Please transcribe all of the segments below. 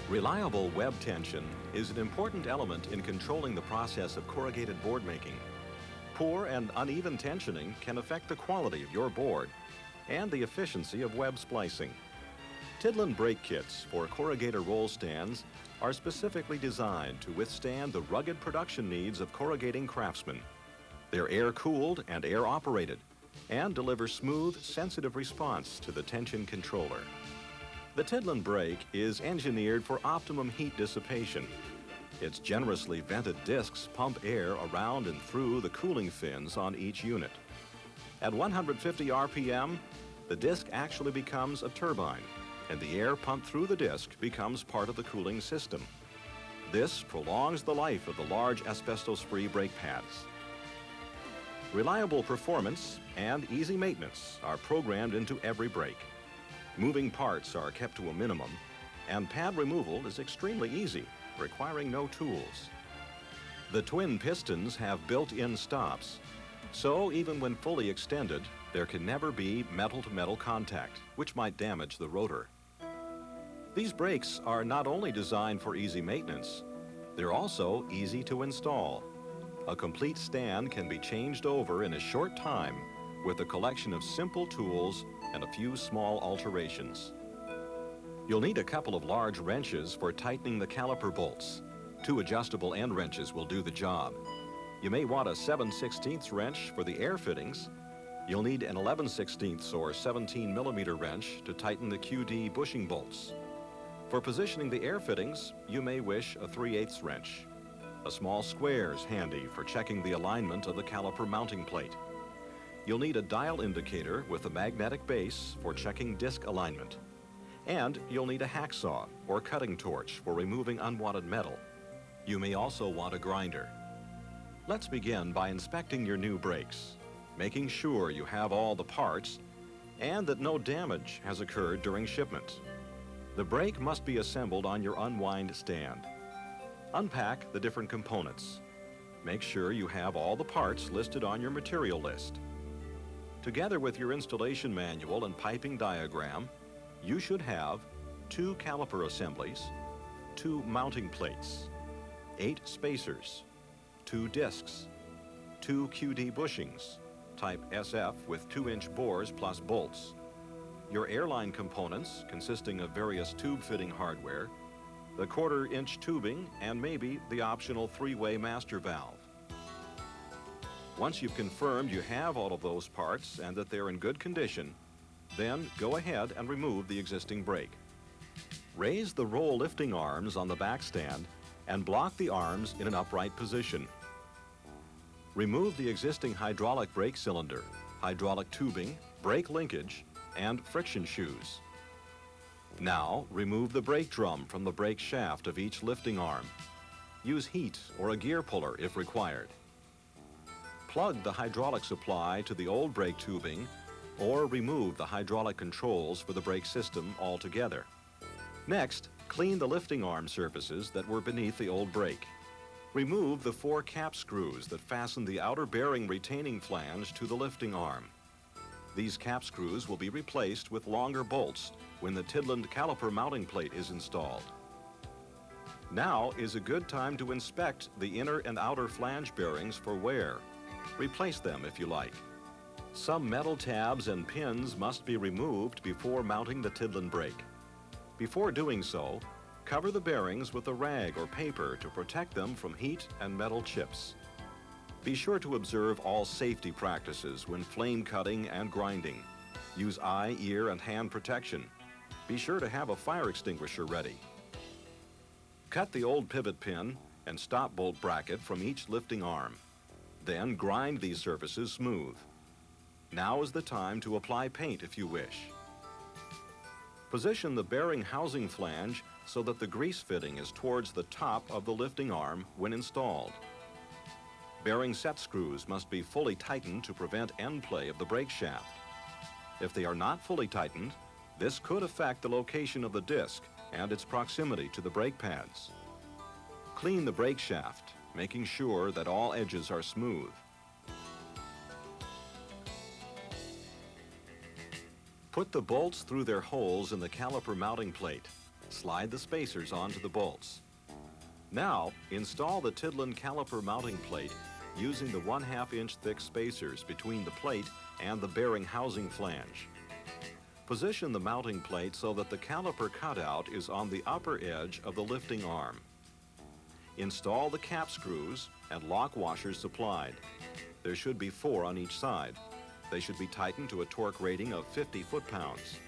Reliable web tension is an important element in controlling the process of corrugated board making. Poor and uneven tensioning can affect the quality of your board and the efficiency of web splicing. Tidland brake kits for corrugator roll stands are specifically designed to withstand the rugged production needs of corrugating craftsmen. They're air-cooled and air-operated and deliver smooth, sensitive response to the tension controller. The Tidland brake is engineered for optimum heat dissipation. Its generously vented discs pump air around and through the cooling fins on each unit. At 150 RPM, the disc actually becomes a turbine, and the air pumped through the disc becomes part of the cooling system. This prolongs the life of the large asbestos-free brake pads. Reliable performance and easy maintenance are programmed into every brake. Moving parts are kept to a minimum, and pad removal is extremely easy, requiring no tools. The twin pistons have built-in stops, so even when fully extended, there can never be metal-to-metal contact, which might damage the rotor. These brakes are not only designed for easy maintenance, they're also easy to install. A complete stand can be changed over in a short time with a collection of simple tools and a few small alterations. You'll need a couple of large wrenches for tightening the caliper bolts. 2 adjustable end wrenches will do the job. You may want a 7/16 wrench for the air fittings. You'll need an 11/16 or 17mm wrench to tighten the QD bushing bolts. For positioning the air fittings, you may wish a 3/8 wrench. A small square is handy for checking the alignment of the caliper mounting plate. You'll need a dial indicator with a magnetic base for checking disc alignment. And you'll need a hacksaw or cutting torch for removing unwanted metal. You may also want a grinder. Let's begin by inspecting your new brakes, making sure you have all the parts and that no damage has occurred during shipment. The brake must be assembled on your unwind stand. Unpack the different components. Make sure you have all the parts listed on your material list. Together with your installation manual and piping diagram, you should have 2 caliper assemblies, 2 mounting plates, 8 spacers, 2 discs, 2 QD bushings, type SF with 2-inch bores plus bolts, your airline components consisting of various tube fitting hardware, the 1/4-inch tubing, and maybe the optional 3-way master valve. Once you've confirmed you have all of those parts and that they're in good condition, then go ahead and remove the existing brake. Raise the roll lifting arms on the back stand and block the arms in an upright position. Remove the existing hydraulic brake cylinder, hydraulic tubing, brake linkage, and friction shoes. Now, remove the brake drum from the brake shaft of each lifting arm. Use heat or a gear puller if required. Plug the hydraulic supply to the old brake tubing or remove the hydraulic controls for the brake system altogether. Next, clean the lifting arm surfaces that were beneath the old brake. Remove the 4 cap screws that fasten the outer bearing retaining flange to the lifting arm. These cap screws will be replaced with longer bolts when the Tidland caliper mounting plate is installed. Now is a good time to inspect the inner and outer flange bearings for wear. Replace them if you like. Some metal tabs and pins must be removed before mounting the Tidland brake. Before doing so, cover the bearings with a rag or paper to protect them from heat and metal chips. Be sure to observe all safety practices when flame cutting and grinding. Use eye, ear, and hand protection. Be sure to have a fire extinguisher ready. Cut the old pivot pin and stop bolt bracket from each lifting arm. Then grind these surfaces smooth. Now is the time to apply paint if you wish. Position the bearing housing flange so that the grease fitting is towards the top of the lifting arm when installed. Bearing set screws must be fully tightened to prevent end play of the brake shaft. If they are not fully tightened, this could affect the location of the disc and its proximity to the brake pads. Clean the brake shaft, making sure that all edges are smooth. Put the bolts through their holes in the caliper mounting plate. Slide the spacers onto the bolts. Now, install the Tidland caliper mounting plate using the 1/2 inch thick spacers between the plate and the bearing housing flange. Position the mounting plate so that the caliper cutout is on the upper edge of the lifting arm. Install the cap screws and lock washers supplied. There should be 4 on each side. They should be tightened to a torque rating of 50 foot-pounds.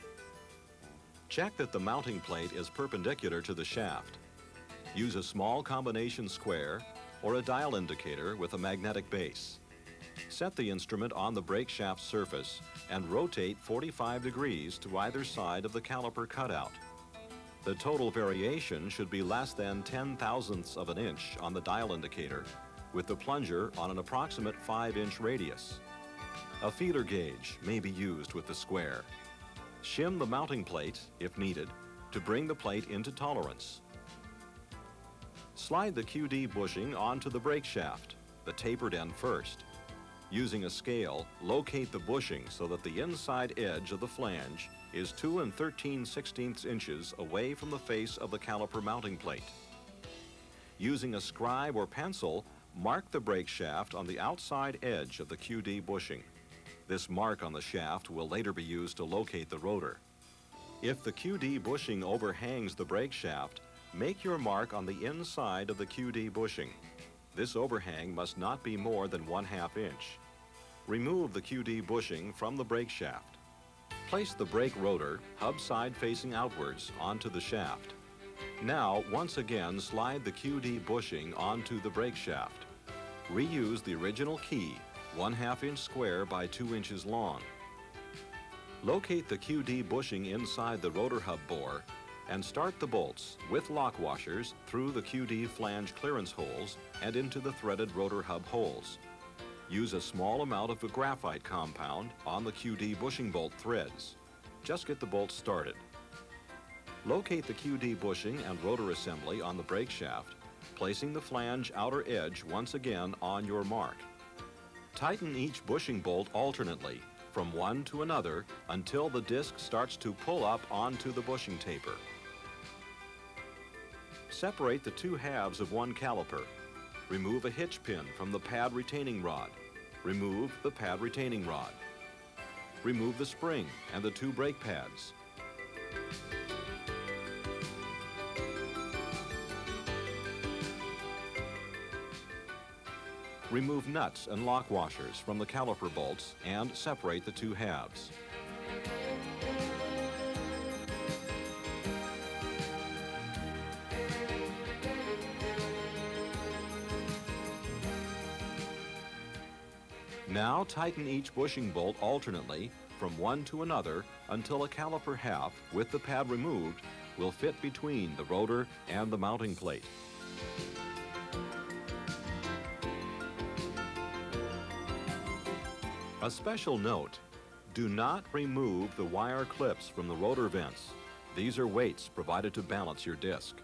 Check that the mounting plate is perpendicular to the shaft. Use a small combination square or a dial indicator with a magnetic base. Set the instrument on the brake shaft surface and rotate 45 degrees to either side of the caliper cutout. The total variation should be less than 0.010 of an inch on the dial indicator, with the plunger on an approximate 5-inch radius. A feeler gauge may be used with the square. Shim the mounting plate, if needed, to bring the plate into tolerance. Slide the QD bushing onto the brake shaft, the tapered end first. Using a scale, locate the bushing so that the inside edge of the flange is 2 13/16 inches away from the face of the caliper mounting plate. Using a scribe or pencil, mark the brake shaft on the outside edge of the QD bushing. This mark on the shaft will later be used to locate the rotor. If the QD bushing overhangs the brake shaft, make your mark on the inside of the QD bushing. This overhang must not be more than 1/2 inch. Remove the QD bushing from the brake shaft. Place the brake rotor, hub side facing outwards, onto the shaft. Now, once again, slide the QD bushing onto the brake shaft. Reuse the original key, 1/2 inch square by 2 inches long. Locate the QD bushing inside the rotor hub bore and start the bolts with lock washers through the QD flange clearance holes and into the threaded rotor hub holes. Use a small amount of the graphite compound on the QD bushing bolt threads. Just get the bolts started. Locate the QD bushing and rotor assembly on the brake shaft, placing the flange outer edge once again on your mark. Tighten each bushing bolt alternately from one to another until the disc starts to pull up onto the bushing taper. Separate the 2 halves of one caliper. Remove a hitch pin from the pad retaining rod. Remove the pad retaining rod. Remove the spring and the 2 brake pads. Remove nuts and lock washers from the caliper bolts and separate the 2 halves. Now tighten each bushing bolt alternately from one to another until a caliper half, with the pad removed, will fit between the rotor and the mounting plate. A special note, do not remove the wire clips from the rotor vents. These are weights provided to balance your disc.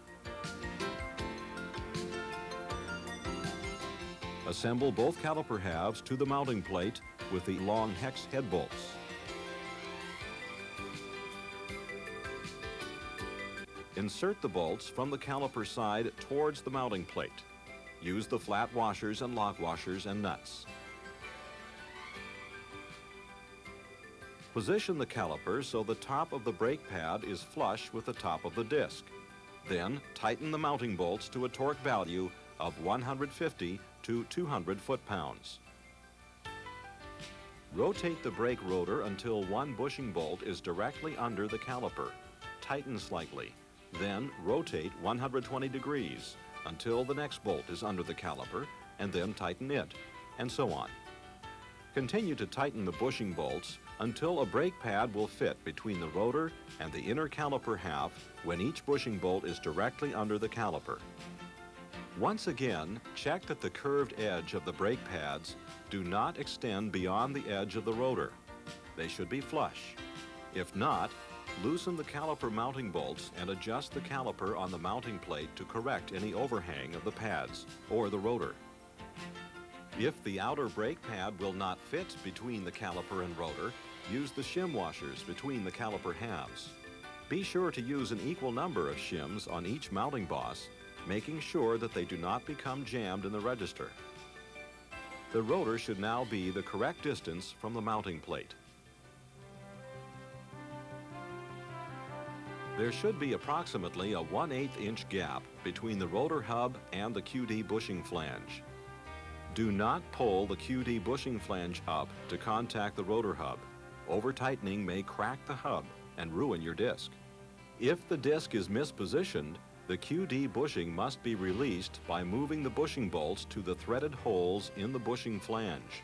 Assemble both caliper halves to the mounting plate with the long hex head bolts. Insert the bolts from the caliper side towards the mounting plate. Use the flat washers and lock washers and nuts. Position the caliper so the top of the brake pad is flush with the top of the disc. Then tighten the mounting bolts to a torque value of 150 to 200 foot-pounds. Rotate the brake rotor until one bushing bolt is directly under the caliper. Tighten slightly. Then rotate 120 degrees until the next bolt is under the caliper, and then tighten it, and so on. Continue to tighten the bushing bolts until a brake pad will fit between the rotor and the inner caliper half when each bushing bolt is directly under the caliper. Once again, check that the curved edge of the brake pads do not extend beyond the edge of the rotor. They should be flush. If not, loosen the caliper mounting bolts and adjust the caliper on the mounting plate to correct any overhang of the pads or the rotor. If the outer brake pad will not fit between the caliper and rotor, use the shim washers between the caliper halves. Be sure to use an equal number of shims on each mounting boss, making sure that they do not become jammed in the register. The rotor should now be the correct distance from the mounting plate. There should be approximately a 1/8 inch gap between the rotor hub and the QD bushing flange. Do not pull the QD bushing flange up to contact the rotor hub. Over-tightening may crack the hub and ruin your disc. If the disc is mispositioned, the QD bushing must be released by moving the bushing bolts to the threaded holes in the bushing flange.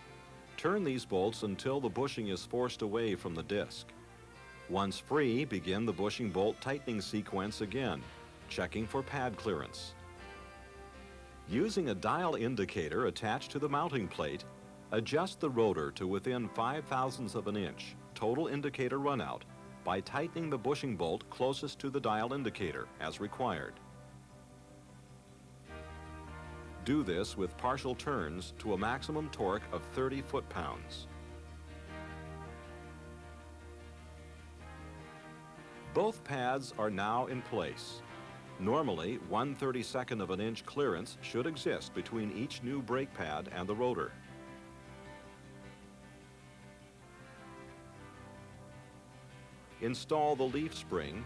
Turn these bolts until the bushing is forced away from the disc. Once free, begin the bushing bolt tightening sequence again, checking for pad clearance. Using a dial indicator attached to the mounting plate, adjust the rotor to within 0.005 of an inch total indicator runout by tightening the bushing bolt closest to the dial indicator as required. Do this with partial turns to a maximum torque of 30 foot-pounds. Both pads are now in place. Normally, 1/32 of an inch clearance should exist between each new brake pad and the rotor. Install the leaf spring,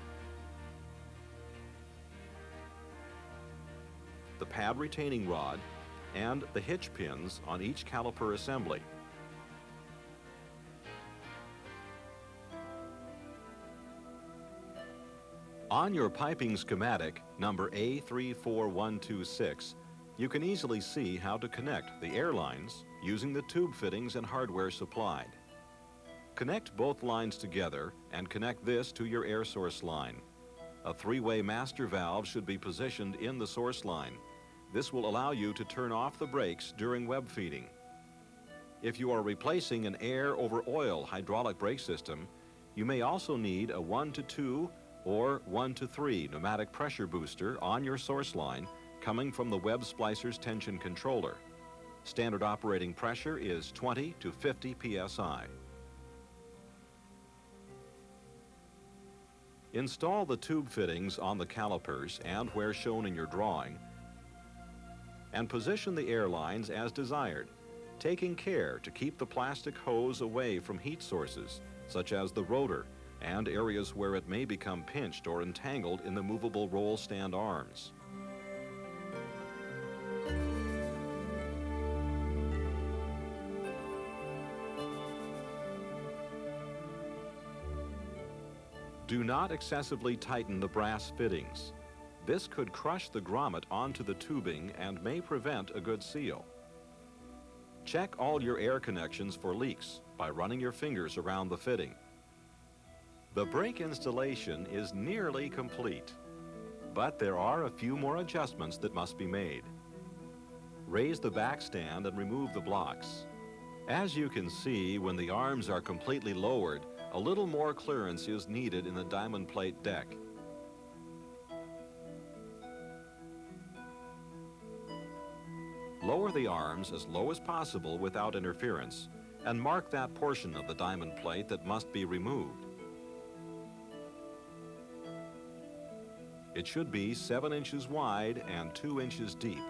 the pad retaining rod, and the hitch pins on each caliper assembly. On your piping schematic, number A34126, you can easily see how to connect the air lines using the tube fittings and hardware supplied. Connect both lines together and connect this to your air source line. A 3-way master valve should be positioned in the source line. This will allow you to turn off the brakes during web feeding. If you are replacing an air over oil hydraulic brake system, you may also need a 1-to-2 or 1-to-3 pneumatic pressure booster on your source line coming from the web splicer's tension controller. Standard operating pressure is 20 to 50 psi. Install the tube fittings on the calipers and where shown in your drawing, and position the air lines as desired, taking care to keep the plastic hose away from heat sources, such as the rotor, and areas where it may become pinched or entangled in the movable roll stand arms. Do not excessively tighten the brass fittings. This could crush the grommet onto the tubing and may prevent a good seal. Check all your air connections for leaks by running your fingers around the fitting. The brake installation is nearly complete, but there are a few more adjustments that must be made. Raise the back stand and remove the blocks. As you can see, when the arms are completely lowered, a little more clearance is needed in the diamond plate deck. Lower the arms as low as possible without interference, and mark that portion of the diamond plate that must be removed. It should be 7 inches wide and 2 inches deep.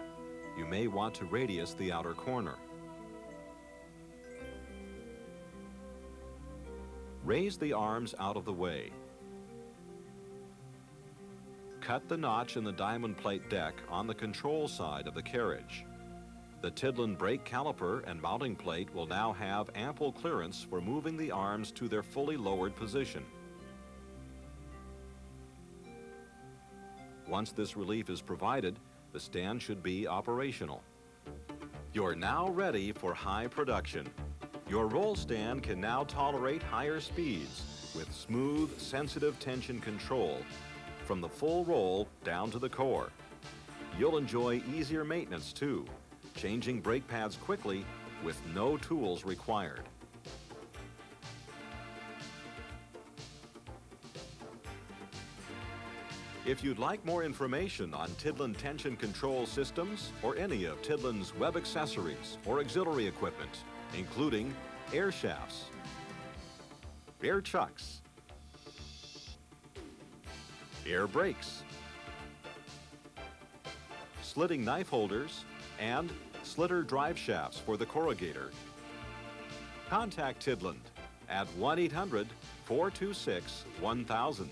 You may want to radius the outer corner. Raise the arms out of the way. Cut the notch in the diamond plate deck on the control side of the carriage. The Tidland brake caliper and mounting plate will now have ample clearance for moving the arms to their fully lowered position. Once this relief is provided, the stand should be operational. You're now ready for high production. Your roll stand can now tolerate higher speeds with smooth, sensitive tension control from the full roll down to the core. You'll enjoy easier maintenance too, changing brake pads quickly with no tools required. If you'd like more information on Tidland tension control systems or any of Tidland's web accessories or auxiliary equipment, including air shafts, air chucks, air brakes, slitting knife holders, and slitter drive shafts for the corrugator. Contact Tidland at 1-800-426-1000.